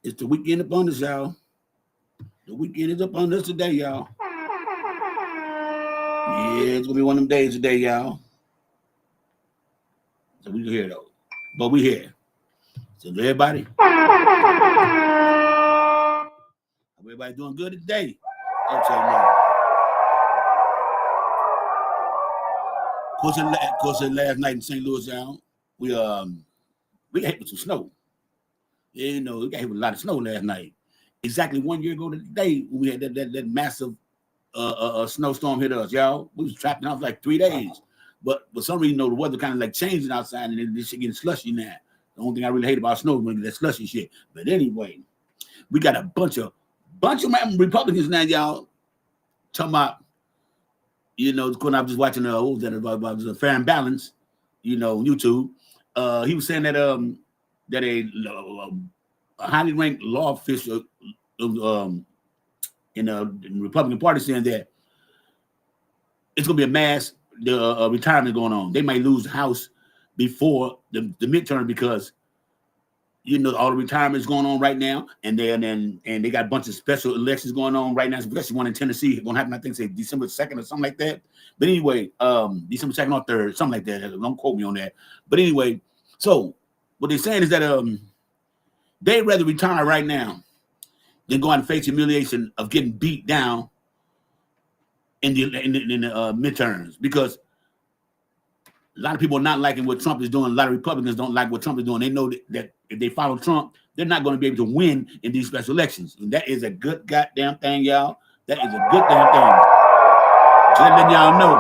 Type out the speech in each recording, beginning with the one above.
It's the weekend upon us, y'all. The weekend is upon us today, y'all. Yeah, it's gonna be one of them days today, y'all. So we here though, but we here. So everybody doing good today. I'll tell you now. Of course, last night in St. Louis, y'all, we got hit with some snow. Yeah, you know, we got hit with a lot of snow last night. Exactly 1 year ago today, when we had that massive snowstorm hit us, y'all. We was trapped out for like 3 days. But for some reason, you know, the weather kind of like changing outside, and this shit getting slushy now. The only thing I really hate about snow is when that slushy shit. But anyway, we got a bunch of Republicans now, y'all, talking about, you know, when I was just watching what was that about Fair and Balance, you know, YouTube. He was saying that a highly ranked law official in the Republican Party saying that it's gonna be a mass retirement going on. They might lose the House before the midterm because, you know, all the retirements going on right now, and they got a bunch of special elections going on right now, especially one in Tennessee. It's gonna happen, I think, say December 2nd or something like that. But anyway, December 2nd or 3rd, something like that. Don't quote me on that. But anyway, so what they're saying is that they'd rather retire right now than go out and face humiliation of getting beat down in the midterms, because a lot of people are not liking what Trump is doing. A lot of Republicans don't like what Trump is doing. They know that if they follow Trump, they're not going to be able to win in these special elections. And that is a good goddamn thing, y'all. That is a good damn thing. Just letting y'all know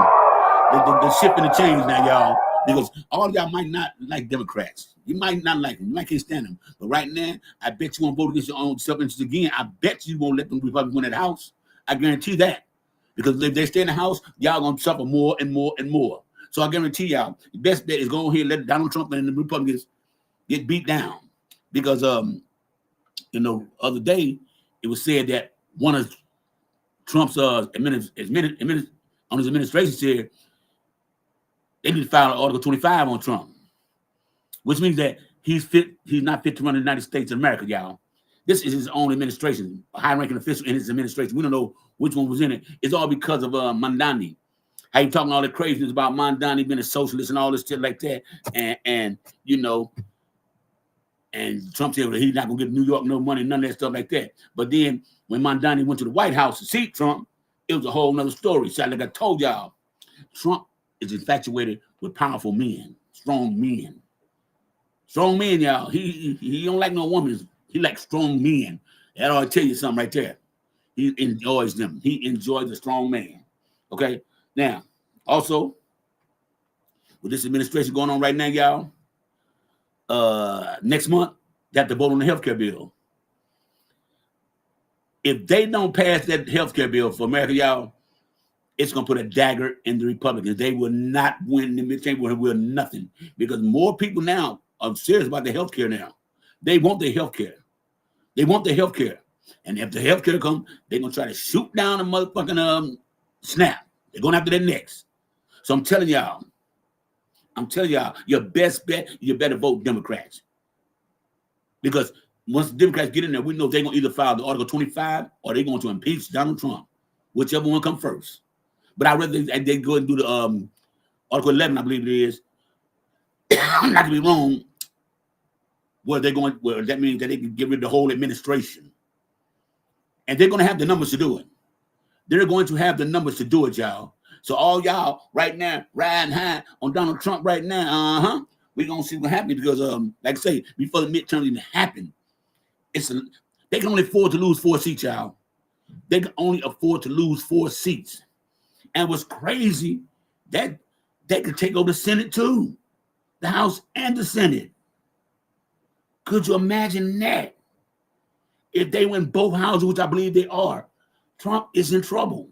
the shift and the change now, y'all. Because all y'all might not like Democrats. You might not like them. You might can't stand them. But right now, I bet you won't vote against your own self-interest again. I bet you won't let them Republicans win that House. I guarantee that. Because if they stay in the House, y'all going to suffer more and more and more. So I guarantee y'all, the best bet is go ahead and let Donald Trump and the Republicans get beat down. Because, you know, other day, it was said that one of Trump's on his administration said they need to file Article 25 on Trump, which means that he's not fit to run the United States of America, y'all. This is his own administration, a high-ranking official in his administration. We don't know which one was in it. It's all because of Mandani. How you talking all that craziness about Mandani being a socialist and all this shit like that, and you know, and Trump said he's not gonna give New York no money, none of that stuff like that. But then when Mandani went to the White House to see Trump, it was a whole nother story. So like I told y'all, Trump is infatuated with powerful men, strong men. Strong men, y'all. He don't like no woman. He likes strong men. That ought to tell you something right there. He enjoys them. He enjoys a strong man. Okay? Now, also, with this administration going on right now, y'all, next month, they have to vote on the healthcare bill. If they don't pass that healthcare bill for America, y'all, it's going to put a dagger in the Republicans. They will not win the midterm. They will nothing. Because more people now are serious about the healthcare now. They want their healthcare. They want their healthcare. And if the healthcare comes, they're going to try to shoot down the motherfucking SNAP. They're going after that next. So I'm telling y'all, your best bet, you better vote Democrats. Because once the Democrats get in there, we know they're going to either file the Article 25 or they're going to impeach Donald Trump, whichever one comes first. But I'd rather they go and do the Article 11, I believe it is. Not to be wrong, where that means that they can get rid of the whole administration. And they're going to have the numbers to do it. They're going to have the numbers to do it, y'all. So all y'all right now riding high on Donald Trump right now, we're going to see what happens because, like I say, before the midterm even happen, they can only afford to lose 4 seats, y'all. They can only afford to lose 4 seats. And what's crazy, that they could take over the Senate too, the House and the Senate. Could you imagine that? If they win both houses, which I believe they are, Trump is in trouble.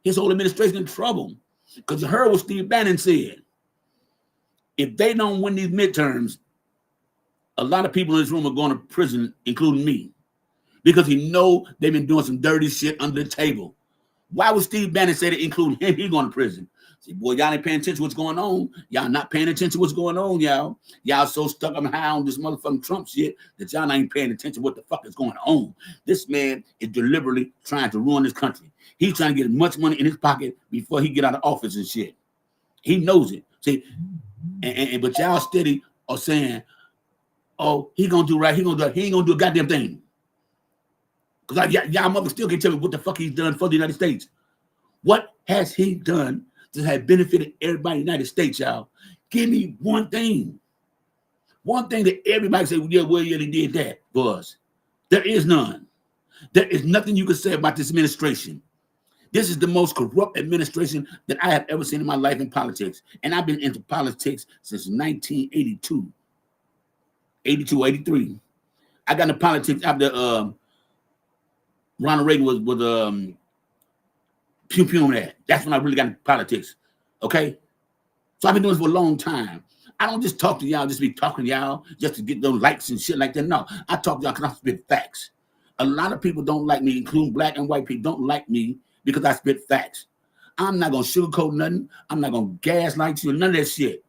His whole administration in trouble. Because you heard what Steve Bannon said. If they don't win these midterms, a lot of people in this room are going to prison, including me. Because he know they've been doing some dirty shit under the table. Why would Steve Bannon say that including him, he's going to prison? See, boy, y'all ain't paying attention to what's going on. Y'all not paying attention to what's going on, y'all. Y'all so stuck on high on this motherfucking Trump shit that y'all ain't paying attention to what the fuck is going on. This man is deliberately trying to ruin this country. He's trying to get as much money in his pocket before he get out of office and shit. He knows it. See, but y'all steady are saying, oh, he gonna do right, he gonna do right. He ain't gonna do a goddamn thing. Because y'all mother still can't tell me what the fuck he's done for the United States. What has he done to have benefited everybody in the United States, y'all? Give me one thing. One thing that everybody say, well, yeah, they did that for us. There is none. There is nothing you can say about this administration. This is the most corrupt administration that I have ever seen in my life in politics. And I've been into politics since 1982. 82, 83. I got into politics after Ronald Reagan was pew on that. That's when I really got into politics. Okay? So I've been doing this for a long time. I don't just talk to y'all, just be talking to y'all just to get those likes and shit like that. No, I talk to y'all because I spit facts. A lot of people don't like me, including black and white people, don't like me because I spit facts. I'm not going to sugarcoat nothing. I'm not going to gaslight you, none of that shit.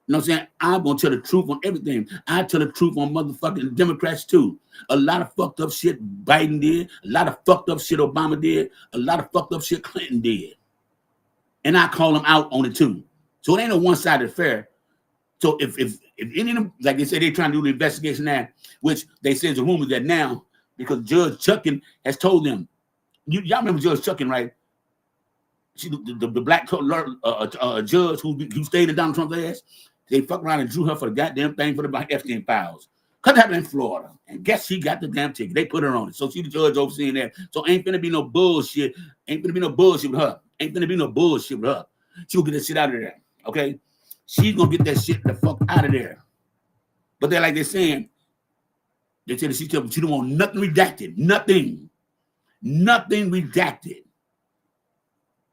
You know what I'm saying? I'm going to tell the truth on everything. I tell the truth on motherfucking Democrats too. A lot of fucked up shit Biden did. A lot of fucked up shit Obama did. A lot of fucked up shit Clinton did. And I call them out on it too. So it ain't a one-sided affair. So if any of them, like they say, they're trying to do the investigation now, which they say is a rumor that now, because Judge Chuckin has told them, y'all remember Judge Chuckin, right? She, the black judge who stayed in Donald Trump's ass, they fucked around and drew her for the goddamn thing for the Epstein files. Because it happened in Florida. And guess she got the damn ticket. They put her on it. So she the judge overseeing that. So ain't finna be no bullshit. Ain't finna be no bullshit with her. Ain't finna be no bullshit with her. She'll get that shit out of there. Okay? She's gonna get that shit the fuck out of there. But they're like they're saying, they said she don't want nothing redacted. Nothing. Nothing redacted.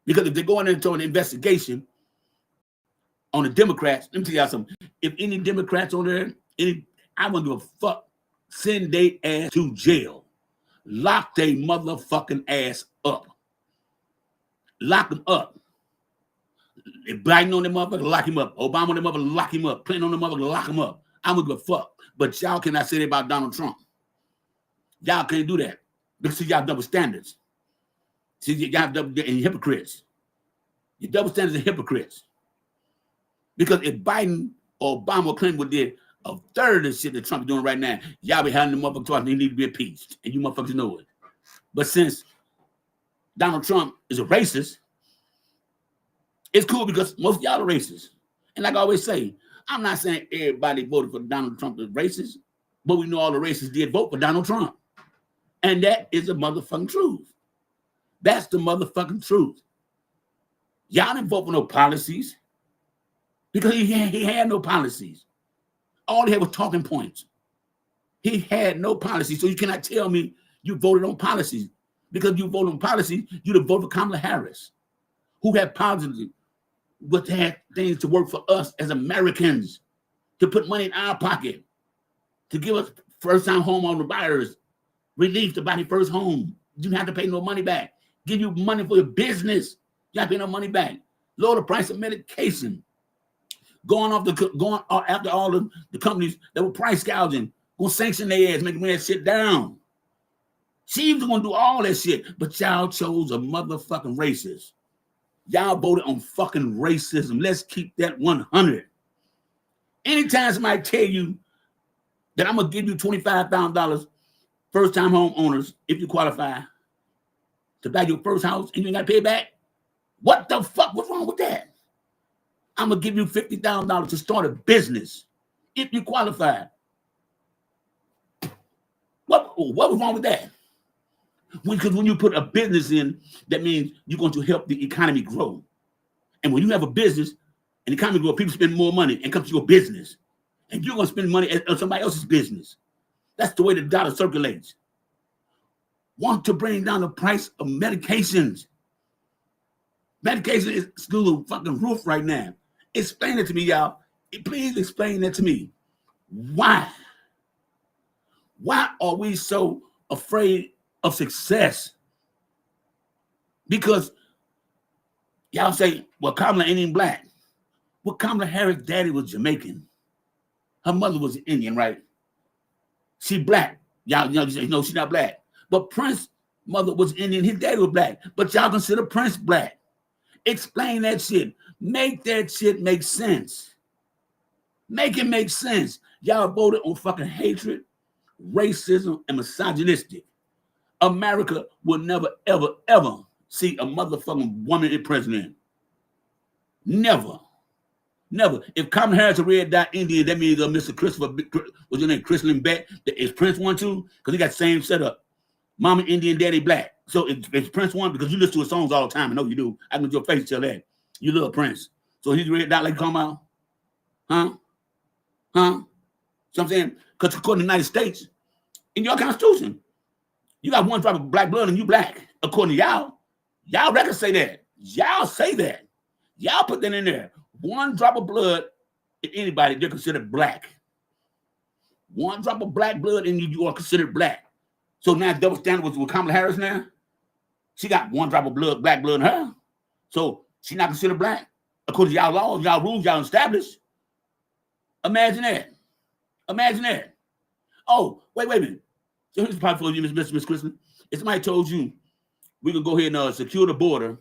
Because if they're going into an investigation on the Democrats, let me tell y'all something. If any Democrats on there, I wouldn't give a fuck. Send they ass to jail. Lock they motherfucking ass up. Lock them up. If Biden on them motherfucker, lock him up. Obama on them motherfucker, lock him up. Clinton on them motherfucker, lock him up. I wouldn't give a fuck. But y'all cannot say that about Donald Trump. Y'all can't do that. Because y'all double standards. See, y'all double and hypocrites. Your double standards and hypocrites. Because if Biden or Obama or Clinton would did a third of the shit that Trump is doing right now, y'all be having the motherfuckers talking, they need to be impeached. And you motherfuckers know it. But since Donald Trump is a racist, it's cool because most of y'all are racist. And like I always say, I'm not saying everybody voted for Donald Trump is racist, but we know all the racists did vote for Donald Trump. And that is the motherfucking truth. That's the motherfucking truth. Y'all didn't vote for no policies because he had no policies. All he had was talking points. He had no policies. So you cannot tell me you voted on policies. Because if you voted on policies, you'd have voted for Kamala Harris, who had policies, but had things to work for us as Americans, to put money in our pocket, to give us first-time homeowner buyers relief to buy your first home. You don't have to pay no money back. Give you money for your business. You have to pay no money back. Lower the price of medication. Going after all the companies that were price gouging, gonna sanction their ass, making that shit down. She was gonna do all that shit, but y'all chose a motherfucking racist. Y'all voted on fucking racism. Let's keep that 100. Anytime somebody tell you that I'm gonna give you $25,000 first-time home owners if you qualify to buy your first house and you ain't gotta pay it back, what the fuck? What's wrong with that? I'm gonna give you $50,000 to start a business if you qualify. What was wrong with that? Because when you put a business in, that means you're going to help the economy grow. And when you have a business and the economy grows, people spend more money and come to your business. And you're going to spend money on somebody else's business. That's the way the dollar circulates. Want to bring down the price of medications. Medication is through the fucking roof right now. Explain it to me, y'all. Please explain that to me. Why? Why are we so afraid of success? Because Y'all say, well, Kamala ain't even black. Well, Kamala Harris' daddy was Jamaican. Her mother was Indian, right? She black. Y'all know she's not black. But Prince's mother was Indian. His daddy was black. But y'all consider Prince black. Explain that shit. Make that shit make sense. Make it make sense. Y'all voted on fucking hatred, racism, and misogynistic. America will never, ever, ever see a motherfucking woman in president. Never. Never. If Kamala Harris a red dot Indian, that means Mr. Christopher, what's your name, Chrislyn Beck, is Prince one too? Because he got the same setup. Mama Indian, daddy black. So it's Prince one, because you listen to his songs all the time. I know you do. I can your face tell that. You love Prince. So he's red dot like you talking about? Huh? So I'm saying, because according to the United States, in your Constitution, you got one drop of black blood and you black. According to y'all. Y'all records say that. Y'all say that. Y'all put that in there. One drop of blood in anybody, they're considered black. One drop of black blood in you are considered black. So now double standard with Kamala Harris now. She got one drop of blood, black blood in her. So she not considered black. According to y'all laws, y'all rules, y'all established. Imagine that. Imagine that. Oh, wait a minute. So here's probably for you, Miss Christmas. If somebody told you we can go ahead and secure the border,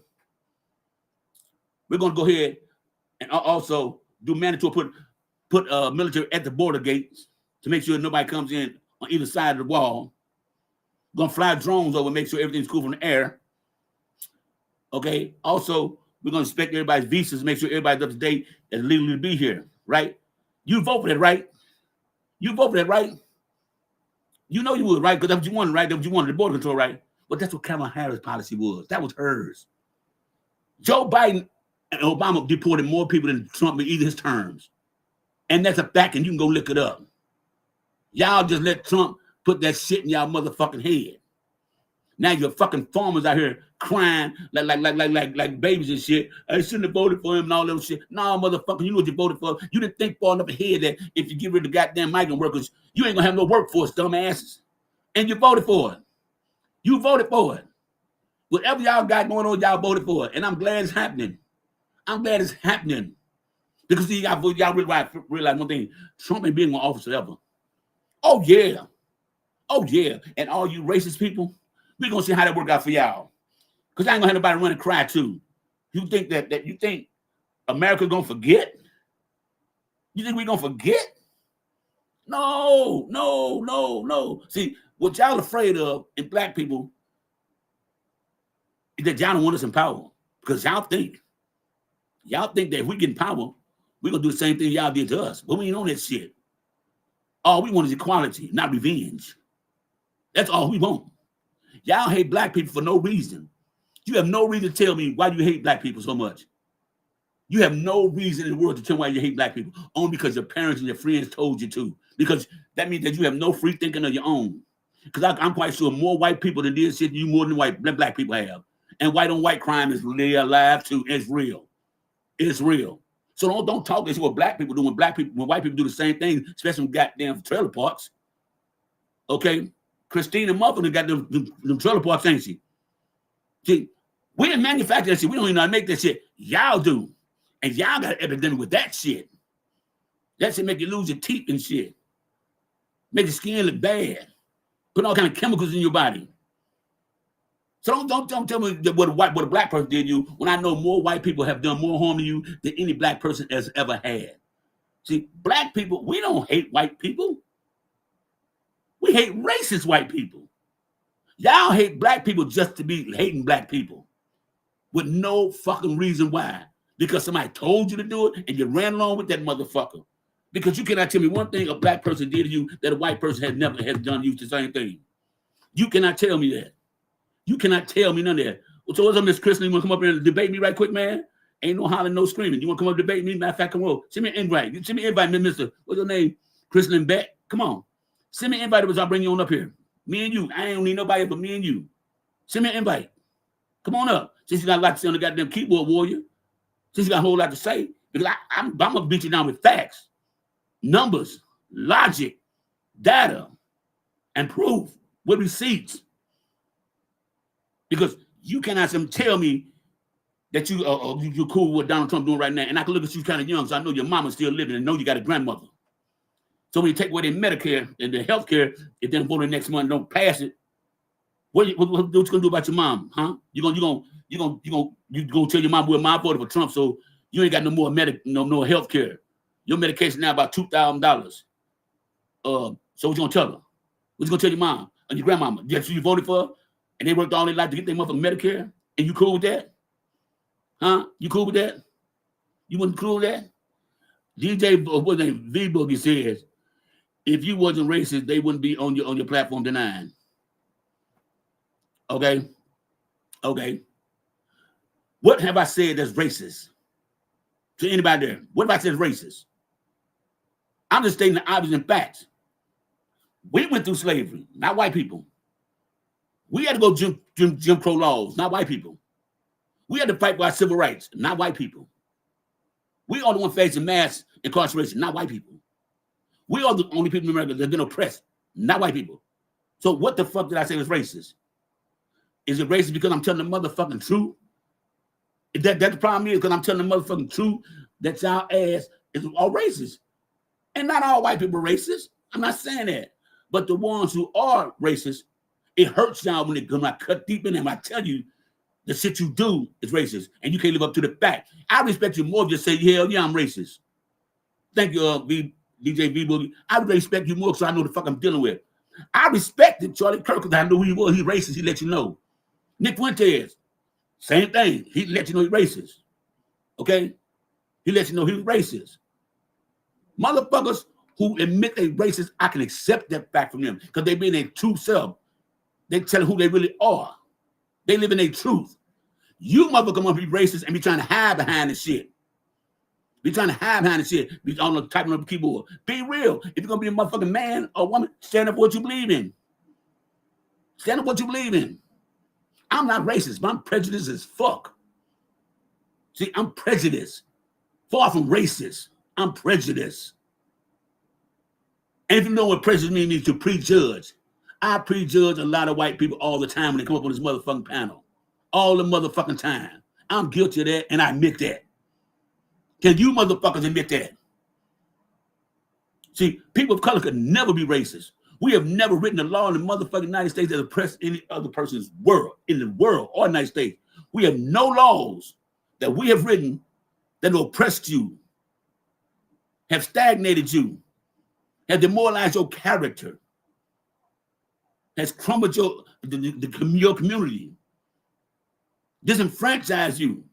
we're going to go ahead and also do mandatory put military at the border gates to make sure nobody comes in on either side of the wall. We're going to fly drones over and make sure everything's cool from the air. Okay. Also, we're going to inspect everybody's visas, make sure everybody's up to date and legally to be here, right? You vote for that, right? You vote for that, right? You know you would, right? Because that's what you wanted, right? That's what you wanted, the border control, right? But that's what Kamala Harris' policy was. That was hers. Joe Biden and Obama deported more people than Trump in either his terms. And that's a fact, and you can go look it up. Y'all just let Trump put that shit in y'all motherfucking head. Now your fucking farmers out here crying like babies and shit. I shouldn't have voted for him and all that shit. No, motherfucker, you know what you voted for. You didn't think far enough ahead that if you get rid of the goddamn migrant workers, you ain't gonna have no workforce, dumbasses. And you voted for it. You voted for it. Whatever y'all got going on, y'all voted for it. And I'm glad it's happening. I'm glad it's happening. Because see, y'all realize one thing. Trump ain't been in office forever. Oh, yeah. Oh, yeah. And all you racist people, we're going to see how that work out for y'all. Because I ain't going to have nobody run and cry, too. You think that you think America's going to forget? You think we're going to forget? No. See, what y'all afraid of in black people is that y'all don't want us in power. Because y'all think that if we get in power, we're going to do the same thing y'all did to us. But we ain't on that shit. All we want is equality, not revenge. That's all we want. Y'all hate black people for no reason. You have no reason to tell me why you hate black people so much. You have no reason in the world to tell me why you hate black people. Only because your parents and your friends told you to. Because that means that you have no free thinking of your own. Because I'm quite sure more white people than did shit to you more than black people have. And white on white crime is really alive too. It's real. It's real. So don't talk this what black people do when white people do the same thing, especially with goddamn trailer parks. Okay? Christina Muffin got them trailer parks, ain't she? See, we didn't manufacture that shit. We don't even know how to make that shit. Y'all do. And y'all got an epidemic with that shit. That shit make you lose your teeth and shit. Make your skin look bad. Put all kind of chemicals in your body. So don't tell me what a black person did to you when I know more white people have done more harm to you than any black person has ever had. See, black people, we don't hate white people. We hate racist white people. Y'all hate black people just to be hating black people with no fucking reason why. Because somebody told you to do it and you ran along with that motherfucker. Because you cannot tell me one thing a black person did to you that a white person has never done to you the same thing. You cannot tell me that. You cannot tell me none of that. So what's up, Miss Kristen? You want to come up here and debate me right quick, man? Ain't no hollering, no screaming. You want to come up and debate me? Matter of fact, come on. Send me an invite. Send me an invite, Mr. What's your name? Kristen Beck. Come on. Send me an invite because I'll bring you on up here. Me and you. I ain't need nobody but me and you. Send me an invite. Come on up. Since you got a lot to say on the goddamn keyboard, warrior. Since you got a whole lot to say. Because I'm going to beat you down with facts, numbers, logic, data, and proof with receipts. Because you cannot tell me that you're cool with what Donald Trump doing right now. And I can look at you kind of young, so I know your mama's still living and know you got a grandmother. So when you take away their Medicare and their health care, if they don't vote next month and don't pass it, what you gonna do about your mom, huh? You gonna tell your mom, well, mom voted for Trump, so you ain't got no more no health care. Your medication now about $2,000. So what you gonna tell her? What you gonna tell your mom and your grandmama? Yes, you voted for her, and they worked all their life to get their motherfucking Medicare, and you cool with that? Huh? You cool with that? You wasn't cool with that? DJ, what's his name? V Boogie says, if you wasn't racist, they wouldn't be on your platform denying. Okay. What have I said that's racist? To anybody there? What have I said is racist? I'm just stating the obvious and facts. We went through slavery, not white people. We had to go Jim Crow laws, not white people. We had to fight for our civil rights, not white people. We are the ones facing mass incarceration, not white people. We are the only people in America that have been oppressed, not white people. So what the fuck did I say was racist? Is it racist because I'm telling the motherfucking truth? That the problem is because I'm telling the motherfucking truth that y'all ass is all racist. And not all white people are racist. I'm not saying that. But the ones who are racist, it hurts y'all when I cut deep in them. I tell you, the shit you do is racist. And you can't live up to the fact. I respect you more if you say, hell yeah, I'm racist. Thank you, DJ V Boogie. I respect you more because I know the fuck I'm dealing with. I respected Charlie Kirk because I knew who he was. He's racist. He let you know. Nick Fuentes, same thing. He let you know he's racist. Okay? He let you know he's racist. Motherfuckers who admit they're racist, I can accept that fact from them because they be their true self. They tell who they really are. They live in their truth. You motherfuckers want to be racist and be trying to hide behind the shit. Be trying to hide behind the shit. Be on the typing up the keyboard. Be real. If you're going to be a motherfucking man or woman, stand up for what you believe in. Stand up for what you believe in. I'm not racist, but I'm prejudiced as fuck. See, I'm prejudiced. Far from racist. I'm prejudiced. And if you know what prejudice means to prejudge. I prejudge a lot of white people all the time when they come up on this motherfucking panel. All the motherfucking time. I'm guilty of that, and I admit that. Can you motherfuckers admit that? See, people of color could never be racist. We have never written a law in the motherfucking United States that oppress any other person's world, in the world or United States. We have no laws that we have written that have oppressed you, have stagnated you, have demoralized your character, has crumbled your community, disenfranchised you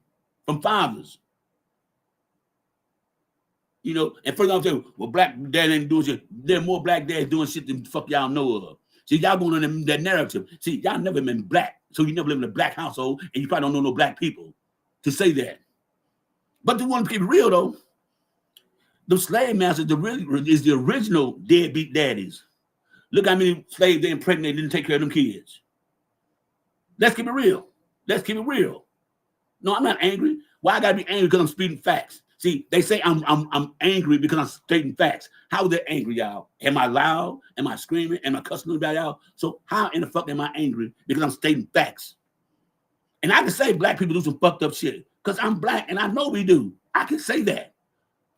from fathers. You know, and first I'm saying, well, black dad ain't doing shit. There are more black dads doing shit than the fuck y'all know of. See, y'all going on that narrative. See, y'all never been black, so you never live in a black household, and you probably don't know no black people to say that. But the one to keep it real though, the slave masters is the original deadbeat daddies. Look how many slaves they impregnated didn't take care of them kids. Let's keep it real. Let's keep it real. No, I'm not angry. Why I gotta be angry? Because I'm speaking facts. See, they say I'm angry because I'm stating facts. How is that angry, y'all? Am I loud? Am I screaming? Am I cussing about y'all? So how in the fuck am I angry? Because I'm stating facts. And I can say black people do some fucked up shit because I'm black and I know we do. I can say that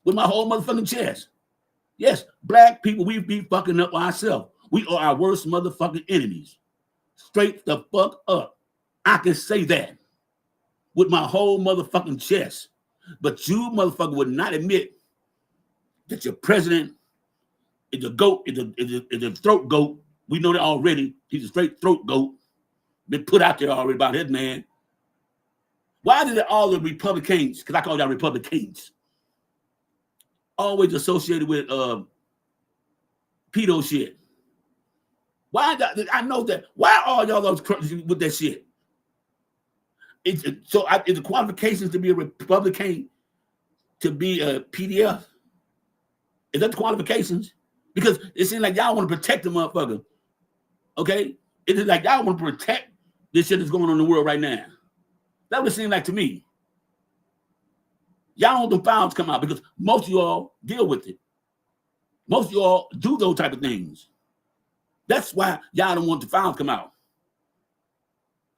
with my whole motherfucking chest. Yes, black people, we be fucking up ourselves. We are our worst motherfucking enemies. Straight the fuck up. I can say that with my whole motherfucking chest. But you motherfucker would not admit that your president is a goat, is a throat goat. We know that already. He's a straight throat goat. Been put out there already about that man. Why did all the Republicans, because I call y'all Republicans, always associated with pedo shit? Why? I know that. Why are y'all those with that shit? Is the qualifications to be a Republican to be a PDF? Is that the qualifications? Because it seems like y'all want to protect the motherfucker. Okay? It is like y'all want to protect this shit that's going on in the world right now. That would seem like to me. Y'all don't want the files come out because most of y'all deal with it. Most of y'all do those type of things. That's why y'all don't want the files come out.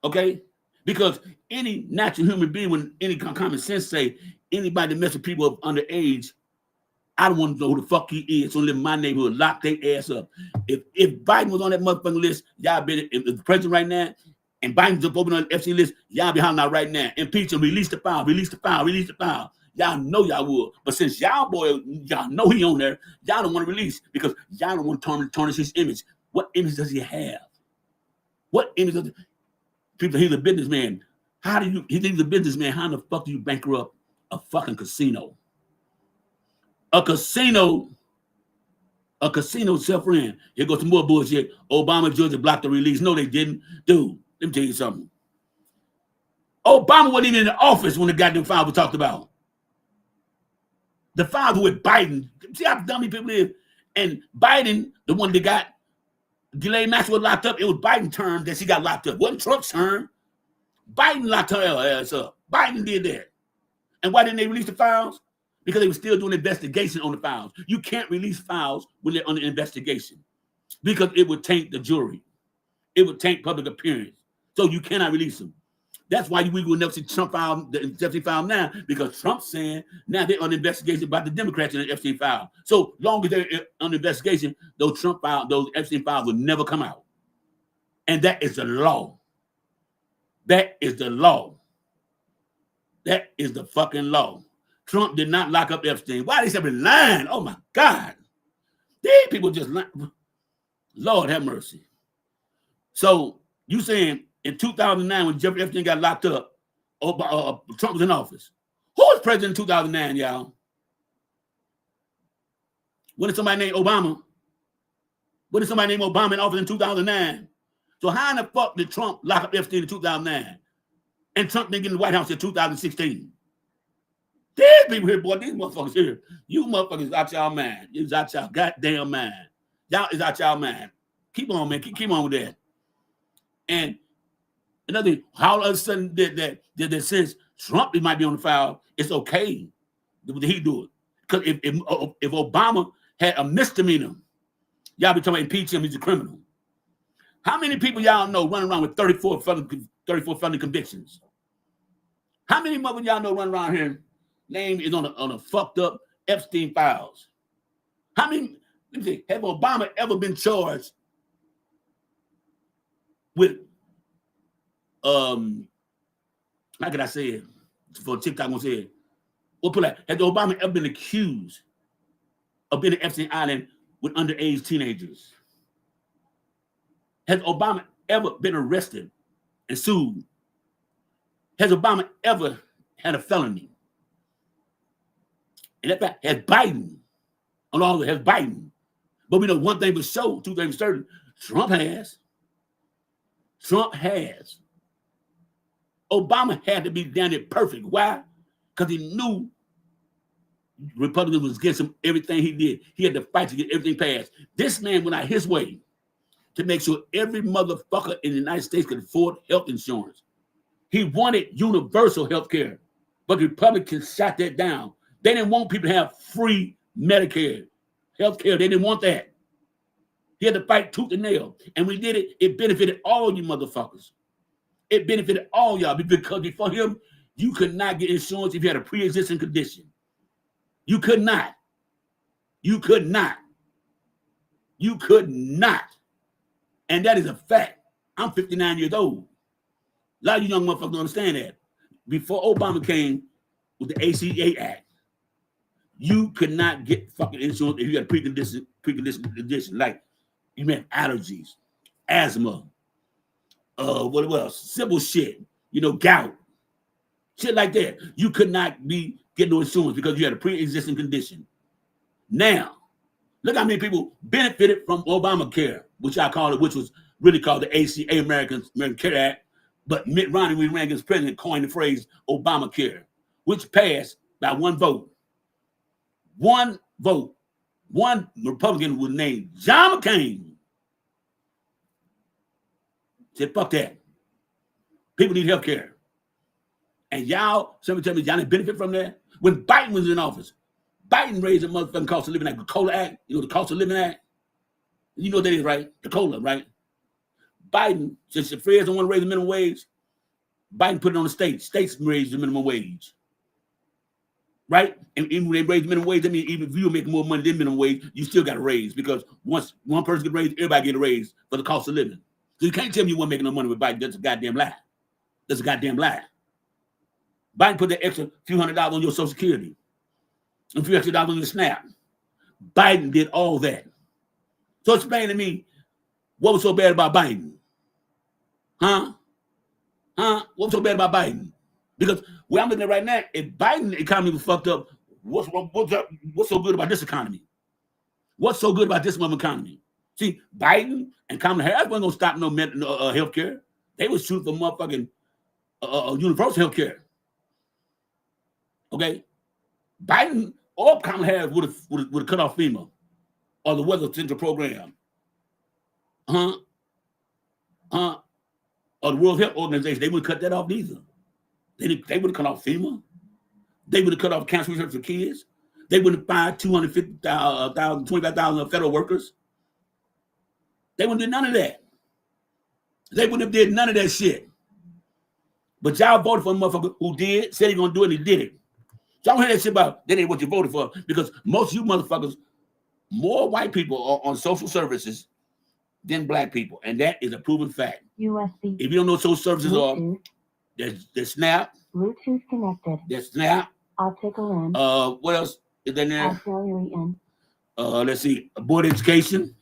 Okay? Because any natural human being, when any common sense say, anybody that mess with people of underage, I don't want to know who the fuck he is. So live in my neighborhood, lock their ass up. If Biden was on that motherfucking list, y'all been if the president right now, and Biden's up over on the FC list, y'all be hollering out right now. Impeach him, release the file, release the file, release the file. Y'all know y'all would. But since y'all know he on there, y'all don't want to release because y'all don't want to tarnish his image. What image does he have? What image does people? He's a businessman. How do you? He's a businessman. How in the fuck do you bankrupt a fucking casino? A casino self-ran. Here goes some more bullshit. Obama, Georgia blocked the release. No, they didn't. Dude, let me tell you something. Obama wasn't even in the office when the goddamn file was talked about. The file with Biden. See how dummy people is? And Biden, the one that got Ghislaine Maxwell locked up, it was Biden's term that she got locked up. It wasn't Trump's term. Biden locked her ass up. Biden did that. And why didn't they release the files? Because they were still doing investigation on the files. You can't release files when they're under investigation because it would taint the jury. It would taint public appearance. So you cannot release them. That's why we will never see Trump file, the FC file now, because Trump's saying now they're under investigation by the Democrats in the FC file. So long as they're under investigation, those Trump files, those FC files will never come out. And that is the law. That is the law. That is the fucking law. Trump did not lock up Epstein. Why they been lying? Oh my God. These people just lying. Lord have mercy. So you saying in 2009 when Jeffrey Epstein got locked up, Trump was in office. Who was president in 2009, y'all? When did somebody named Obama? When did somebody named Obama in office in 2009? So how in the fuck did Trump lock up Epstein in 2009? And Trump didn't get in the White House in 2016? These people here, boy, these motherfuckers here, you motherfuckers out y'all mind. It's out y'all goddamn mind. Y'all is out y'all mind. Keep on, man. Keep on with that. And another thing, how all of a sudden that since Trump might be on the file, it's okay. Did he do it? Because if Obama had a misdemeanor, y'all be talking about impeach him, he's a criminal. How many people y'all know running around with 34 felony convictions? How many mother y'all know running around here? Name is on a fucked up Epstein files. How many? Let me see. Have Obama ever been charged with how can I say it? For TikTok, I'm gonna say it. We'll put that. Has Obama ever been accused of being at Epstein Island with underage teenagers? Has Obama ever been arrested and sued? Has Obama ever had a felony? And that fact, has Biden, on all of it, has Biden. But we know one thing for sure, two things for certain, Trump has. Trump has. Obama had to be down there perfect. Why? Because he knew Republicans was against him, everything he did. He had to fight to get everything passed. This man went out his way to make sure every motherfucker in the United States could afford health insurance. He wanted universal health care, but the Republicans shot that down. They didn't want people to have free Medicare health care. They didn't want that. He had to fight tooth and nail. And we did it. It benefited all you motherfuckers. It benefited all y'all because before him, you could not get insurance if you had a pre-existing condition. You could not. You could not. You could not. And that is a fact. I'm 59 years old. A lot of you young motherfuckers don't understand that. Before Obama came with the ACA Act, you could not get fucking insurance if you had a precondition condition. Like you meant allergies, asthma, what else? Simple shit, gout, shit like that. You could not be getting no insurance because you had a pre-existing condition. Now, look how many people benefited from Obamacare, which was really called the ACA, American Care Act. But Mitt Romney, when he ran against president, coined the phrase Obamacare, which passed by one vote. One vote. One Republican was named John McCain. Said, fuck that. People need health care. And somebody tell me y'all didn't benefit from that? When Biden was in office, Biden raised a motherfucking cost of living act, the COLA Act, the cost of living act. You know what that is, right? The COLA, right? Biden, since the feds don't want to raise the minimum wage, Biden put it on the states. States raised the minimum wage. Right? And even when they raise the minimum wage, I mean, even if you're making more money than minimum wage, you still got a raise because once one person gets raised, everybody get a raise for the cost of living. So you can't tell me you weren't making no money with Biden. That's a goddamn lie. That's a goddamn lie. Biden put that extra few $100 on your Social Security, and a few extra dollars on your SNAP. Biden did all that. So explain to me what was so bad about Biden? Huh? What was so bad about Biden? Because where I'm looking at right now, if Biden's economy was fucked up, what's so good about this economy? What's so good about this one economy? See, Biden and Kamala Harris wasn't gonna stop no health care. They was shooting for motherfucking universal health care. Okay, Biden or Kamala Harris would have cut off FEMA or the Weather Center program, or the World Health Organization. They would cut that off neither. They would have cut off FEMA. They would have cut off cancer research for kids. They would have fired 250,000, 25,000 federal workers. They wouldn't do none of that. They wouldn't have did none of that shit. But y'all voted for a motherfucker who said he gonna do it, and he did it. Y'all hear that shit about that ain't what you voted for, because most of you motherfuckers, more white people are on social services than black people, and that is a proven fact. USB. If you don't know what social services Bluetooth. are, there's SNAP. Bluetooth connected. There's SNAP. Optical in. What else is in there? Auxiliary in. Let's see, board education,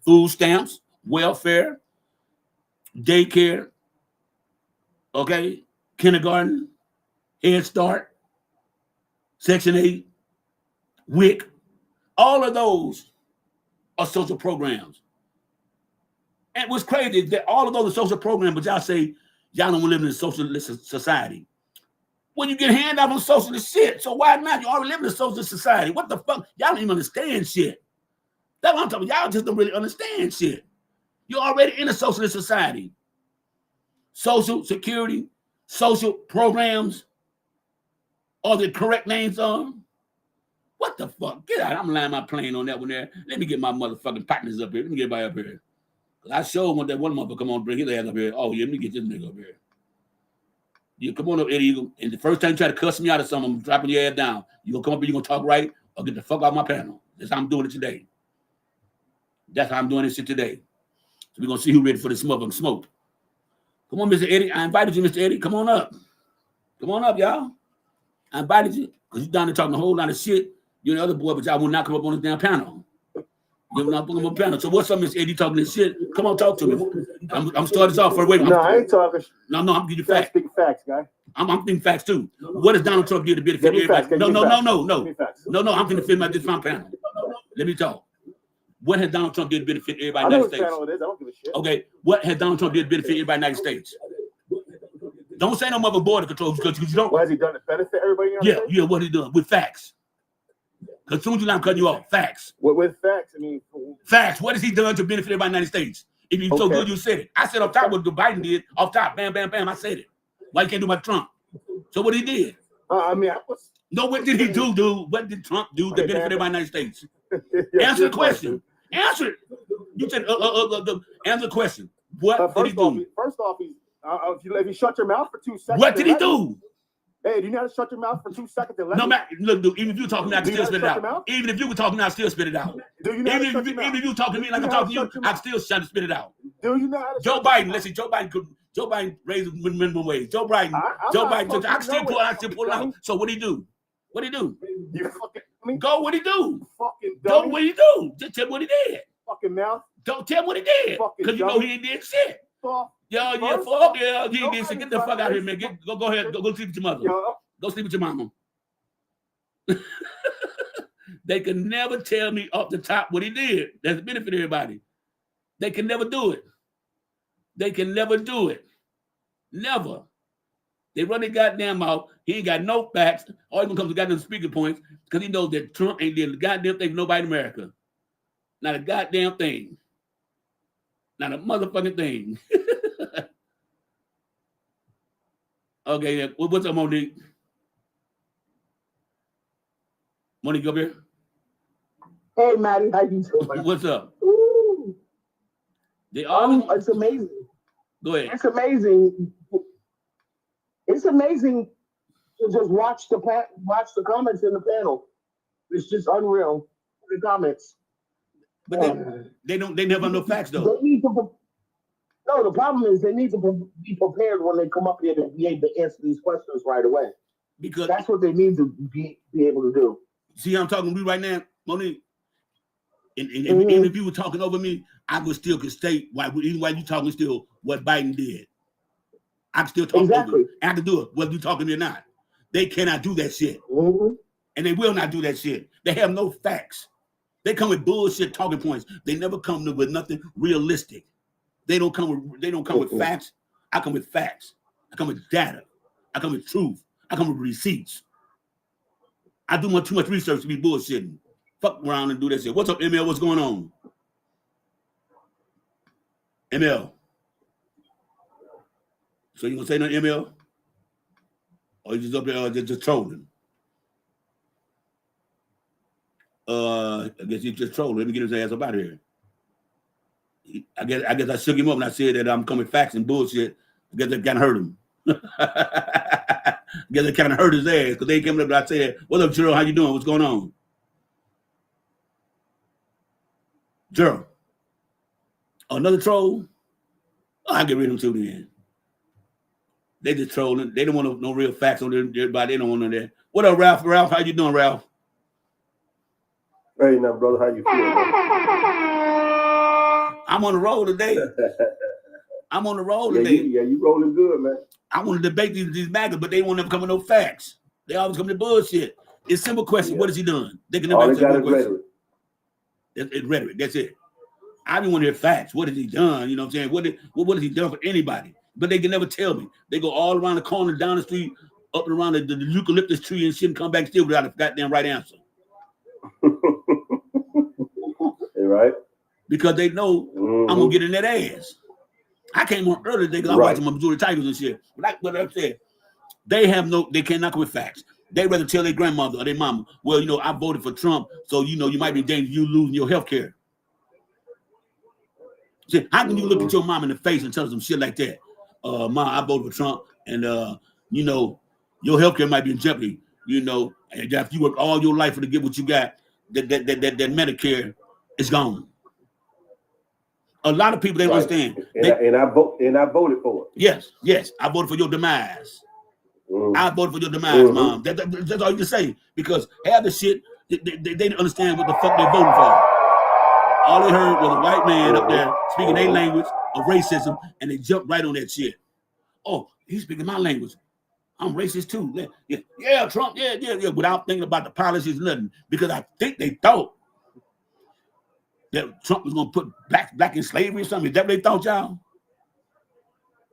food stamps, welfare, daycare, okay, kindergarten, Head Start, Section 8, WIC. All of those are social programs. And what's crazy is that all of those are social programs, but y'all say y'all don't live in a socialist society. Well, you get handed out on socialist shit, so why not? You already live in a socialist society. What the fuck? Y'all don't even understand shit. That's what I'm talking about. Y'all just don't really understand shit. You're already in a socialist society. Social security, social programs, all the correct names are. What the fuck? Get out. I'm landing my plane on that one there. Let me get my motherfucking partners up here. Let me get everybody up here. I sure want that one motherfucker come on, bring his ass up here. Oh, yeah, let me get this nigga up here. You come on up, Eddie Eagle. And the first time you try to cuss me out of something, I'm dropping your ass down. You gonna come up here, you gonna talk right, or get the fuck out of my panel. That's how I'm doing it today. That's how I'm doing this shit today. So we're gonna see who ready for this motherfucking smoke. Come on, Mr. Eddie. I invited you, Mr. Eddie. Come on up. Come on up, y'all. I invited you because you down there talking a whole lot of shit. You're the other boy, but y'all will not come up on this damn panel. You're not putting on my panel. So what's up, Mr. Eddie, talking this shit? Come on, talk to me. I'm starting this off for wait. I ain't talking. No, I'm giving you facts. Speaking facts, guy. I'm thinking facts too. What does Donald Trump do to benefit everybody? No. I'm going to fit my this my panel. Let me talk. What has Donald Trump did to benefit everybody in the United States? I don't give a shit. Okay, what has Donald Trump did to benefit everybody in the United States? Don't say no more border control because you don't. What has he done to benefit everybody in the United States? Yeah, what he doing with facts? Because as soon as I'm cutting you off, facts. With facts, I mean. Facts. What has he done to benefit everybody in the United States? If you're so good, you said it. I said off top what Joe Biden did. Off top, bam, bam, bam. I said it. Why you can't do about Trump? So what he did? No, what did he do, dude? What did Trump do to benefit everybody in the United States? Answer the question. Answer it. You said answer the question. What did he do? First off, if you shut your mouth for 2 seconds. What did he do? Hey, do you know how to shut your mouth for 2 seconds? No matter, look, dude, even if you're talking, I can still spit it out. Even if you were talking, I still spit it out. Even if you talking to me like I'm talking to you, I still spit it out. Do you know how to Joe Biden, let's see, Joe Biden raised the minimum wage. Joe Biden, I still pull it out. So what do he do? What do he do? You fucking, go what he do? Fucking dummy. Go what he do? Just tell me what he did. Fucking mouth. Don't tell me what he did. Because you know he ain't did shit. Fuck yeah, he did shit. Get the fuck out of here, man. Go ahead. Go sleep with your mother. Go sleep with your mama. They can never tell me off the top what he did. That's the benefit of everybody. They can never do it. They can never do it. Never. They run their goddamn mouth. He ain't got no facts. All he gonna come to goddamn speaking points because he knows that Trump ain't did a goddamn thing for nobody in America. Not a goddamn thing. Not a motherfucking thing. Okay, what's up, Monique? Monique, up here. Hey, Maddie, how you doing? What's up? Ooh. They all. It's amazing. Go ahead. It's amazing. It's amazing to just watch the comments in the panel. It's just unreal. The comments. But they never have no facts though. They need to. No, the problem is they need to be prepared when they come up here to be able to answer these questions right away. Because that's what they need to be able to do. See how I'm talking to you right now, Monique? And even if you were talking over me, I would still could state even while you talking still what Biden did. I can still talk over it. And I can do it whether you talking to me or not. They cannot do that shit. And they will not do that shit. They have no facts. They come with bullshit talking points. They never come with nothing realistic. They don't come with facts. I come with facts. I come with data. I come with truth. I come with receipts. I do too much research to be bullshitting. Fuck around and do that shit. What's up, ML? What's going on? ML. So you gonna say nothing, ML? Or you just up there just trolling? I guess he's just trolling. Let me get his ass up out of here. I guess I shook him up and I said that I'm coming facts and bullshit. I guess that kind of hurt him. I guess it kind of hurt his ass because they came up and I said, "What's up, Gerald? How you doing? What's going on?" Gerald. Oh, another troll? Oh, I get rid of them too then. They just trolling. They don't want no real facts on their body. They don't want none of that. What up, Ralph? Ralph, how you doing, Ralph? Hey, now, brother, how you feel, brother? I'm on the roll today. I'm on the roll today. You rolling good, man. I want to debate these maggots, but they won't ever come with no facts. They always come to bullshit. It's simple question. Yeah. What has he done? They can never answer one question. It's rhetoric. That's it. I don't want to hear facts. What has he done? You know what I'm saying? What has he done for anybody? But they can never tell me. They go all around the corner, down the street, up and around the eucalyptus tree and shit and come back still without a goddamn right answer. Right? Because they know I'm going to get in that ass. I came on earlier today because I'm watching my Missouri Tigers and shit. But like what I said, they cannot come with facts. They rather tell their grandmother or their mama, well, you know, I voted for Trump, so, you know, you might be in danger of you losing your health care. See, how can you look at your mom in the face and tell her some shit like that? Mom, I voted for Trump, and, you know, your health care might be in jeopardy, you know, and if you work all your life to get what you got, that Medicare is gone. A lot of people, they don't understand. And I voted for it. Yes. I voted for your demise. I voted for your demise, Mom. That's all you can say. Because half the shit, they didn't understand what the fuck they're voting for. All they heard was a white man up there speaking their language of racism, and they jumped right on that shit. Oh, he's speaking my language. I'm racist too. Yeah, Trump, yeah, without thinking about the policies, nothing. Because I think they thought that Trump was going to put black in slavery or something. Is that what they thought, y'all?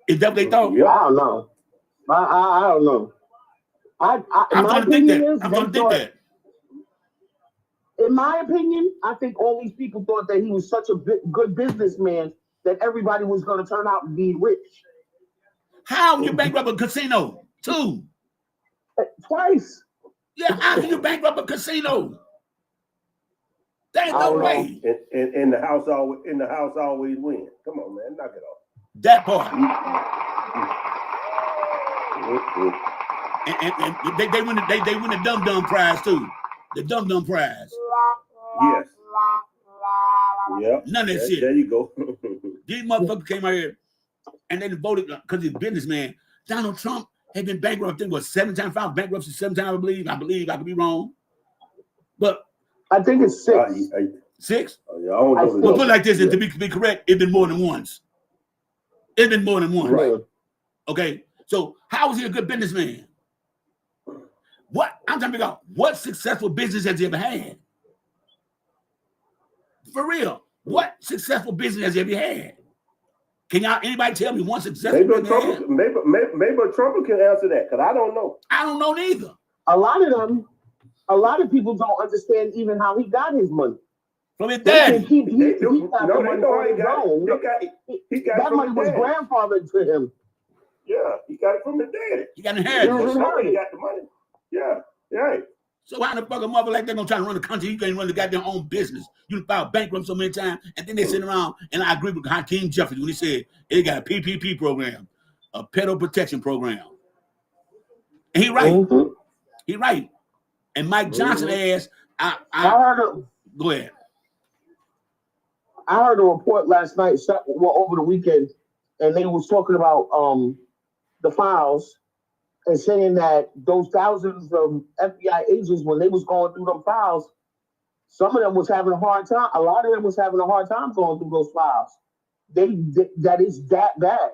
Is that what they thought? Yeah, I don't know. I don't know. I'm going to think that. In my opinion, I think all these people thought that he was such a good businessman that everybody was going to turn out and be rich. How you bankrupt a casino? Two. Twice. Yeah, how can you bankrupt a casino? There's no way. And the house always wins. Come on, man, knock it off. That part. And they win the dum prize too. The dum prize. Yes. Yeah. None of that shit. There you go. These motherfuckers came out here and they voted because he's a businessman. Donald Trump had been bankrupt, I think, 7 times, filed bankruptcy 7 times, I believe. I could be wrong. But I think it's 6. 6? Oh, yeah, I don't know. Well, put it like this, and to be correct, it's been more than once. It's been more than once. Right. Okay. So how is he a good businessman? I'm trying to figure out what successful business has he ever had? For real. What successful business has he ever had? Can anybody tell me one successful business? Maybe Trump can answer that, because I don't know. I don't know neither. A lot of people don't understand even how he got his money. From his daddy. He got that money was grandfathered to him. Yeah, he got it from his daddy. He got inherited. He got the money. Yeah, right. So how the fuck a mother like that gonna try to run the country? You can't run the goddamn own business. You filed bankrupt so many times, and then they sit around, and I agree with Hakeem Jeffries when he said they got a PPP program, a pedo protection program. And he right. Mm-hmm. He right. And Mike Johnson asked, I heard go ahead. I heard a report last night, over the weekend, and they was talking about the files and saying that those thousands of FBI agents, when they was going through them files, some of them was having a hard time. A lot of them was having a hard time going through those files. That is that bad.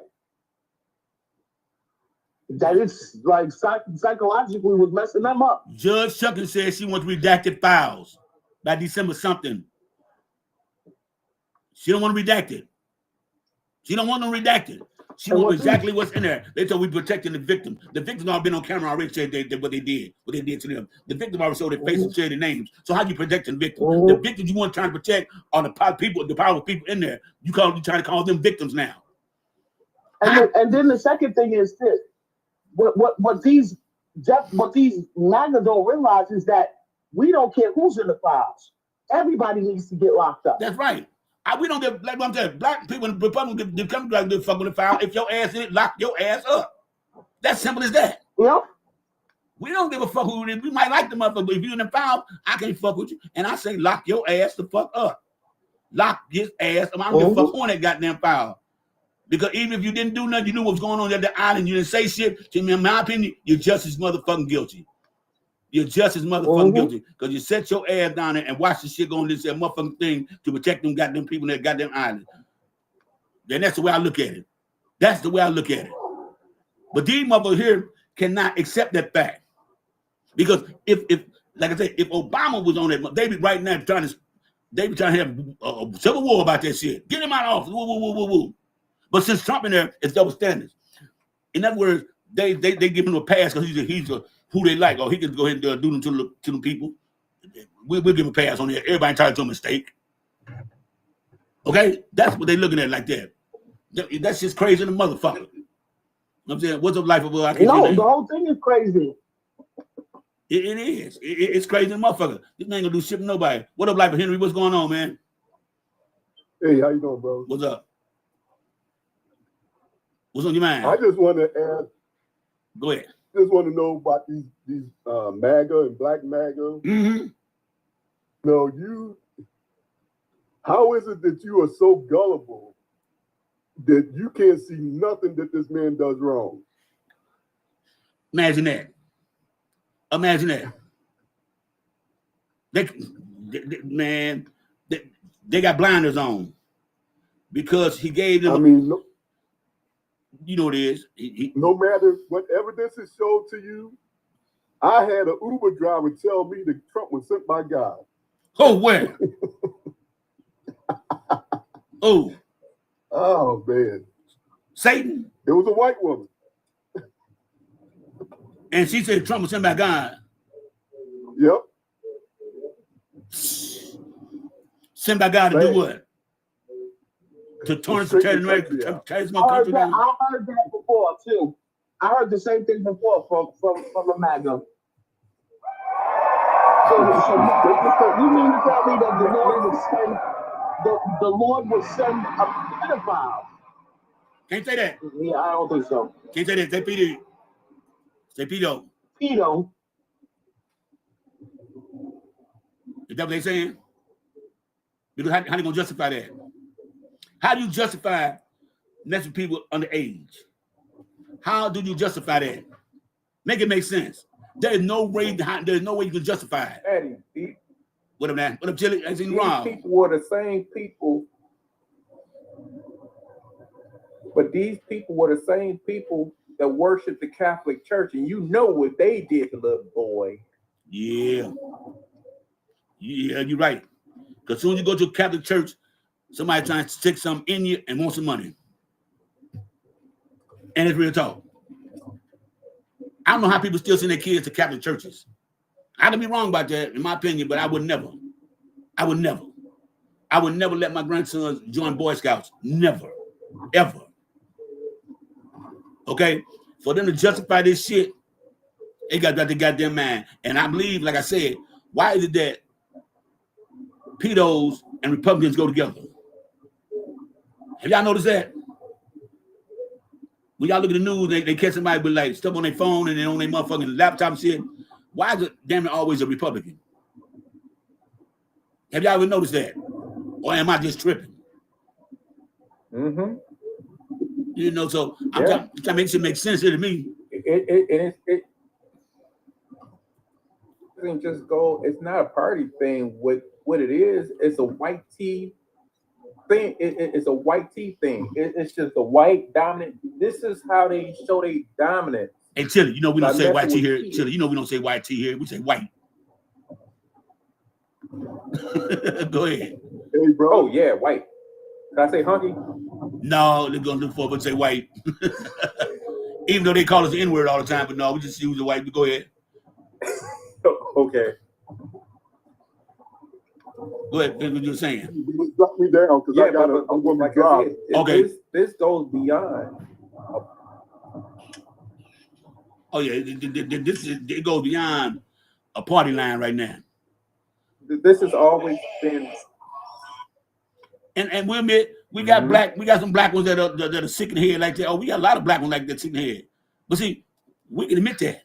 That it's like psychologically was messing them up. Judge Chuckin said she wants redacted files by December something. She don't want to redact it. She don't want them redacted. She wants exactly what's in there. They told we protecting the victim. The victims already been on camera already said what they did to them. The victim already showed their faces and said their names. So how you protecting the victim? The victims you want trying to protect are the powerful people in there. You trying to call them victims now. And then the second thing is this: what these MAGA don't realize is that we don't care who's in the files. Everybody needs to get locked up. That's right. We don't give, like I'm saying, black people and Republicans they come to give fuck with the file. If your ass in it, lock your ass up. That's simple as that. Yep. We don't give a fuck who it is. We might like the motherfucker, but if you in the file, I can't fuck with you. And I say lock your ass the fuck up. Lock his ass up. I don't give a fuck who on that goddamn file. Because even if you didn't do nothing, you knew what was going on at the island, you didn't say shit, to me, in my opinion, you're just as motherfucking guilty. You're just as motherfucking guilty because you set your ass down there and watch the shit go on this motherfucking thing to protect them goddamn people in that goddamn island. Then that's the way I look at it. That's the way I look at it. But these motherfuckers here cannot accept that fact. Because if like I said, if Obama was on that, they be right now trying to have a civil war about that shit. Get him out of office. Woo, woo, woo, woo, woo. But since Trump in there, it's double standards. In other words, they give him a pass because he's who they like. Oh, he can go ahead and do them to the people. We'll give him a pass on there. Everybody entitled to a mistake. Okay? That's what they're looking at like that. That's just crazy in the motherfucker. You know what I'm saying? What's up, life of I can't No, the whole thing is crazy. It is. It's crazy in the motherfucker. This man ain't gonna do shit with nobody. What up, life of Henry? What's going on, man? Hey, how you doing, bro? What's up? What's on your mind? I just want to ask. Go ahead. Just want to know about these MAGA and Black MAGA. Mm-hmm. No, how is it that you are so gullible that you can't see nothing that this man does wrong? Imagine that. Imagine that. They got blinders on because he gave them. I mean, you know what it is. No matter what evidence is showed to you, I had an Uber driver tell me that Trump was sent by God. Oh, where? Oh, man. Satan? It was a white woman. And she said Trump was sent by God. Yep. Sent by God to do what? To tarnish the country down. I heard that before too. I heard the same thing before from a MAGA. So you mean to tell me that the Lord would send a pedophile? Can't say that. Yeah, I don't think so. Can't say that. Say pedo. Say pedo. Pedo. Is that what they saying? Because how they gonna justify that? How do you justify messing with people underage? How do you justify that? Make it make sense. There's no way you can justify it. Eddie, What up, man? What up, Chili? I seen wrong. these people were the same people, but these people were the same people that worship the Catholic Church, and you know what they did to little boy. Yeah, you're right. Because soon as you go to a Catholic church, somebody trying to stick something in you and want some money. And it's real talk. I don't know how people still send their kids to Catholic churches. I could be wrong about that, in my opinion, but I would never let my grandsons join Boy Scouts. Never. Ever. Okay? For them to justify this shit, they got the goddamn mind. And I believe, like I said, why is it that pedos and Republicans go together? Have y'all noticed that? when y'all look at the news, they catch somebody with like stuff on their phone and then on their motherfucking laptop and shit. Why is it damn it always a Republican? Have y'all ever noticed that? Or am I just tripping? Mm-hmm. You know, so I'm trying to make sure it makes sense here to me. It doesn't just go, it's not a party thing. What it is, it's a white tea thing. It's a white tea thing. It's just a white dominant. This is how they show they dominance. Hey, Chili, you know we don't say white tea here. Kids. Chili, you know we don't say white tea here. We say white. Go ahead. Hey, bro. Oh, yeah, white. Did I say hunky? No, they're going to look for it, but say white. Even though they call us the N-word all the time, but no, we just use the white. But go ahead. Okay. Go ahead. That's what you're saying. Drop me down because I'm going to drop. Okay. This goes beyond. Oh, yeah. It goes beyond a party line right now. This has always been. And we'll admit, we got some black ones that are sick in the head like that. Oh, we got a lot of black ones like that sick in the head. But see, we can admit that.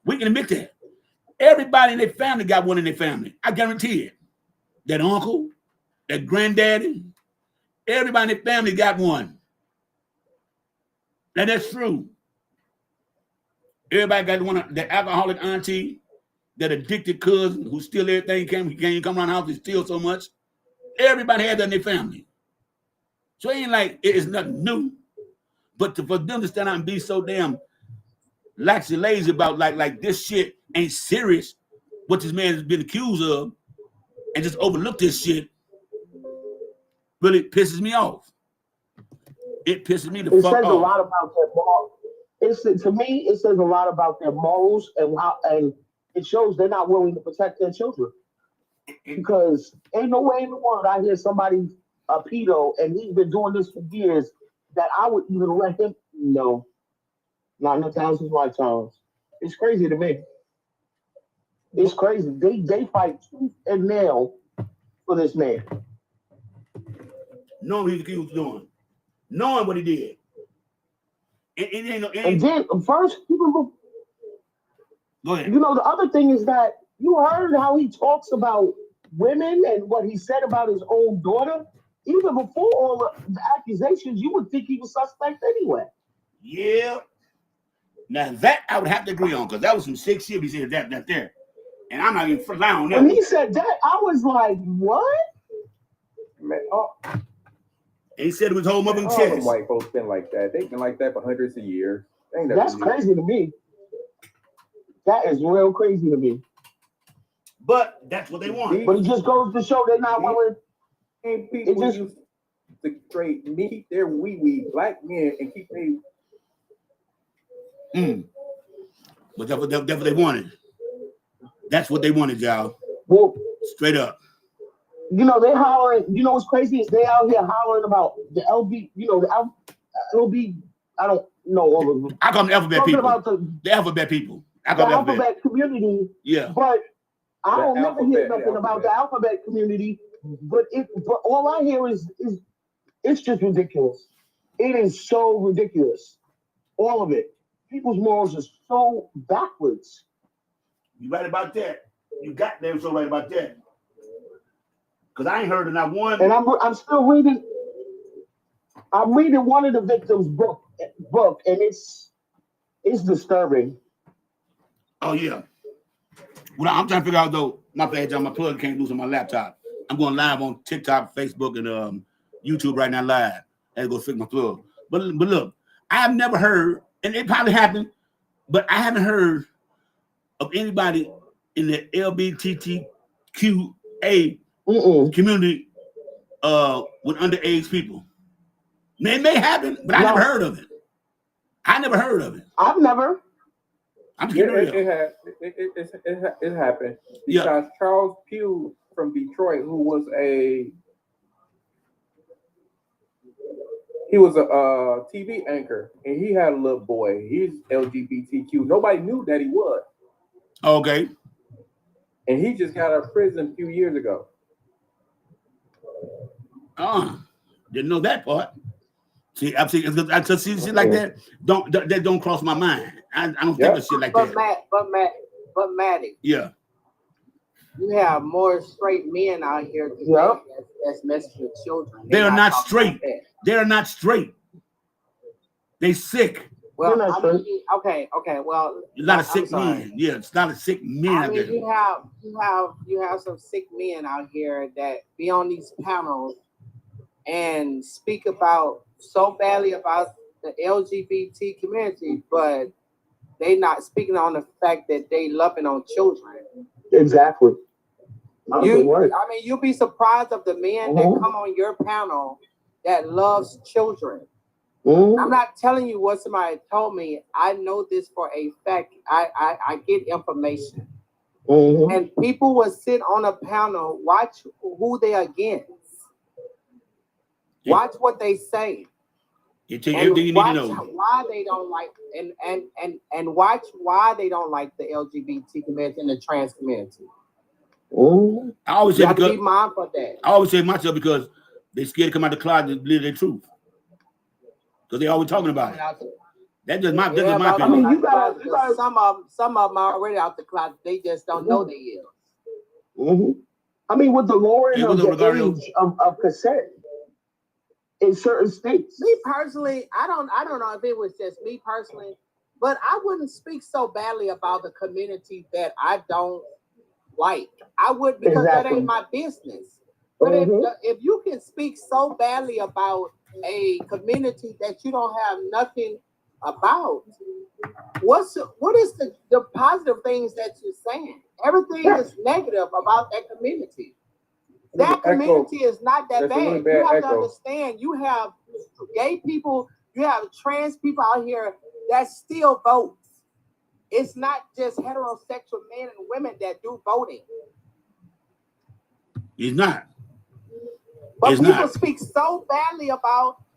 We can admit that. Everybody in their family got one in their family. I guarantee it. That uncle, that granddaddy, everybody in their family got one. Now that's true. Everybody got one, that alcoholic auntie, that addicted cousin who steal everything, he can't come around the house and steal so much. Everybody had that in their family. So it ain't like it is nothing new. But for them to stand out and be so damn laxy lazy about like this shit ain't serious, what this man has been accused of, and just overlook this shit, really pisses me off. It pisses me the fuck off. It says a lot about their morals. To me, it says a lot about their morals and it shows they're not willing to protect their children. Because ain't no way in the world I hear somebody a pedo and he's been doing this for years that I would even let him know. Not in a thousand lifetimes. It's crazy to me. It's crazy. They fight tooth and nail for this man. Knowing what he was doing. Knowing what he did. And then first, go ahead. You know, the other thing is that you heard how he talks about women and what he said about his own daughter. Even before all the accusations, you would think he was suspect anyway. Yeah. Now that I would have to agree on, because that was some sick shit he said that there. And I'm not even relying on that. When he said that, I was like, what? Man, he said it was whole motherfucking all chest. them white folks been like that. They've been like that for hundreds of years. That's crazy to me. That is real crazy to me. But that's what they want. But it just goes to show they're not willing. And people used to straight meet their wee black men and keep their. But that's what they wanted. That's what they wanted, y'all. Well, straight up. You know, they hollering. You know what's crazy is they out here hollering about the LB. You know, the LB. I don't know all of them. I call them alphabet people. About the alphabet people. I the call them alphabet community. Yeah. But I don't never hear nothing about the alphabet community. But all I hear is it's just ridiculous. It is so ridiculous. All of it. People's morals are so backwards. You right about that. You got them so right about that. Because I ain't heard of not one. And I'm still reading. I'm reading one of the victims' book, and it's disturbing. Oh yeah. Well, I'm trying to figure out though. My bad, John. My plug can't lose on my laptop. I'm going live on TikTok, Facebook, and YouTube right now live. I had to go fix my plug. But look, I have never heard, and it probably happened, but I haven't heard of anybody in the LGBTQA community with underage people. It may happen, but I never heard of it. I never heard of it. I've never. I'm just real. It happened because Charles Pugh from Detroit, who was a TV anchor, and he had a little boy. He's LGBTQ. Nobody knew that he was. Okay. And he just got out of prison a few years ago. Didn't know that part. See, I see, I just see shit like that. That don't cross my mind. I don't think of shit like that. But Maddie, Yeah. you have more straight men out here today that's messing with children. They are not straight. They are not straight. They sick. Well, okay. Well, A lot of sick men. Yeah, it's not a sick men I out mean, there. you have some sick men out here that be on these panels and speak about so badly about the LGBT community, but they not speaking on the fact that they loving on children. Exactly. I mean, you'll be surprised of the men that come on your panel that loves children. I'm not telling you what somebody told me. I know this for a fact. I get information. And people will sit on a panel, watch who they against. Watch what they say. You take everything you need to know. Why they don't like and watch why they don't like the LGBT community and the trans community. I always say because be mindful of that. I always say myself because they scared to come out the closet and live their truth. Because they always talking about it. That's just my opinion. I mean, you gotta some of them are already out the closet. They just don't know they is. I mean, with the lowering of the age of consent in certain states. Me personally, I don't know if it was just me personally, but I wouldn't speak so badly about the community that I don't like. I would because that ain't my business. But if you can speak so badly about a community that you don't have nothing about, what is the positive things that you're saying? Everything is negative about that community. That community is not that bad. You have to understand, you have gay people, you have trans people out here that still vote. It's not just heterosexual men and women that do voting. It's not. But people speak so badly about